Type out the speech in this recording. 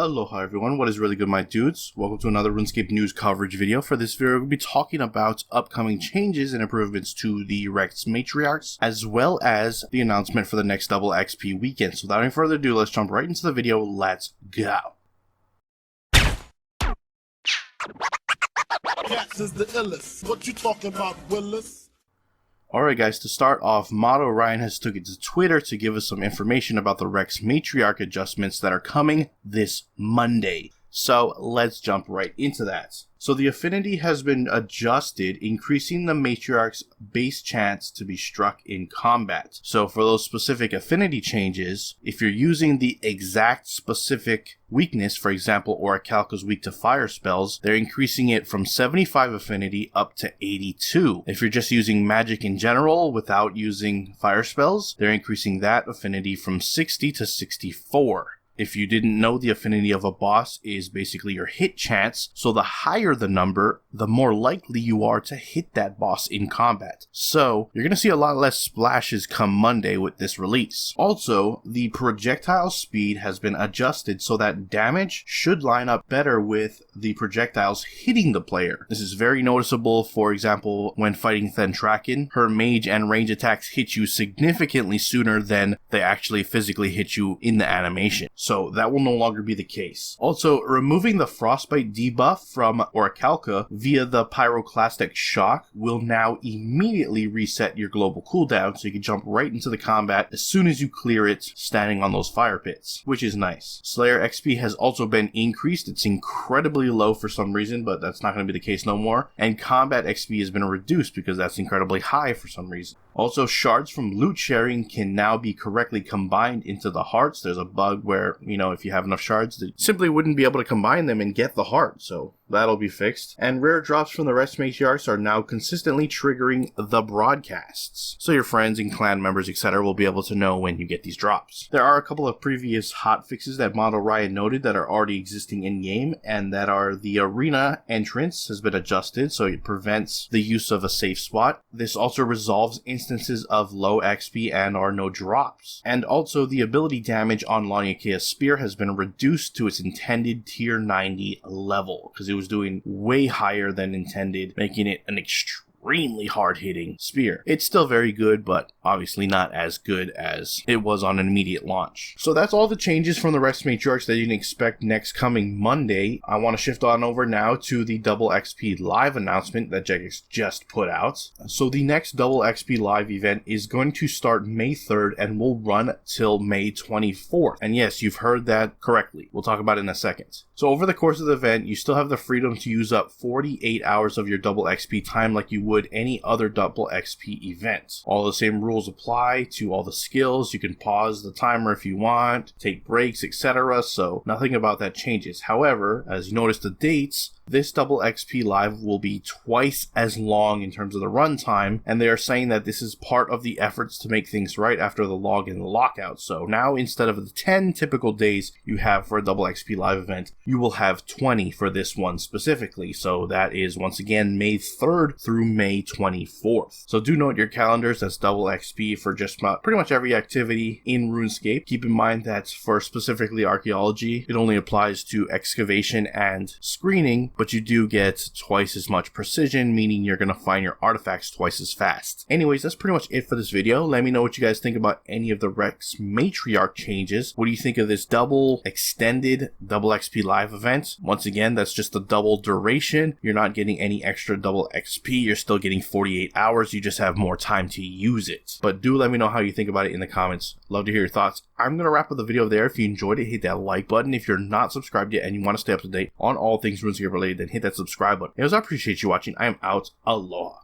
Aloha everyone, what is really good my dudes? Welcome to another RuneScape news coverage video. For this video, we'll be talking about upcoming changes and improvements to the Rex Matriarchs, as well as the announcement for the next double XP weekend. So without any further ado, let's jump right into the video. Let's go! Cats is the illest. What you talking about, Willis? Alright guys, to start off, Ryan has took it to Twitter to give us some information about the Rex Matriarch adjustments that are coming this Monday. So let's jump right into that. So the affinity has been adjusted, increasing the Matriarch's base chance to be struck in combat. So for those specific affinity changes, if you're using the exact specific weakness, for example, Orichalca's is weak to fire spells, they're increasing it from 75 affinity up to 82. If you're just using magic in general without using fire spells, they're increasing that affinity from 60 to 64. If you didn't know, the affinity of a boss is basically your hit chance, so the higher the number, the more likely you are to hit that boss in combat. So, you're going to see a lot less splashes come Monday with this release. Also, the projectile speed has been adjusted so that damage should line up better with the projectiles hitting the player. This is very noticeable, for example, when fighting Thentraken, her mage and range attacks hit you significantly sooner than they actually physically hit you in the animation. So that will no longer be the case. Also, removing the frostbite debuff from Orichalca via the pyroclastic shock will now immediately reset your global cooldown, so you can jump right into the combat as soon as you clear it standing on those fire pits, which is nice. Slayer XP has also been increased. It's incredibly low for some reason, but that's not going to be the case no more. And combat XP has been reduced because that's incredibly high for some reason. Also, shards from loot sharing can now be correctly combined into the hearts. There's a bug where, if you have enough shards, they simply wouldn't be able to combine them and get the heart, so that'll be fixed. And rare drops from the Rex Matriarchs are now consistently triggering the broadcasts, so your friends and clan members, etc. will be able to know when you get these drops. There are a couple of previous hotfixes that Ryan noted that are already existing in-game, and that are the arena entrance has been adjusted, so it prevents the use of a safe spot. This also resolves instances of low XP and or no drops. And also the ability damage on Lanyakea's spear has been reduced to its intended tier 90 level, because it was doing way higher than intended, making it an extremely hard-hitting spear. It's still very good, but obviously not as good as it was on an immediate launch. So that's all the changes from the Rex Matriarchs that you can expect next coming Monday. I want to shift on over now to the double XP live announcement that Jagex just put out. So the next double XP live event is going to start May 3rd and will run till May 24th. And yes, you've heard that correctly. We'll talk about it in a second. So over the course of the event, you still have the freedom to use up 48 hours of your double XP time like you would any other double XP event. All the same rules apply to all the skills. You can pause the timer if you want, take breaks, etc. So nothing about that changes. However, as you notice the dates, this double XP live will be twice as long in terms of the runtime, and they are saying that this is part of the efforts to make things right after the login lockout. So now, instead of the 10 typical days you have for a double XP live event, you will have 20 for this one specifically. So that is once again May 3rd through May 24th. So do note your calendars, that's double XP for just about pretty much every activity in RuneScape. Keep in mind that for specifically archaeology, it only applies to excavation and screening, but you do get twice as much precision, meaning you're going to find your artifacts twice as fast. Anyways, that's pretty much it for this video. Let me know what you guys think about any of the Rex Matriarch changes. What do you think of this double extended double XP live event? Once again, that's just the double duration. You're not getting any extra double XP. You're still getting 48 hours. You just have more time to use it. But do let me know how you think about it in the comments. Love to hear your thoughts. I'm going to wrap up the video there. If you enjoyed it, hit that like button. If you're not subscribed yet and you want to stay up to date on all things RuneScape related, then hit that subscribe button. Anyways, I appreciate you watching. I am out. Aloha.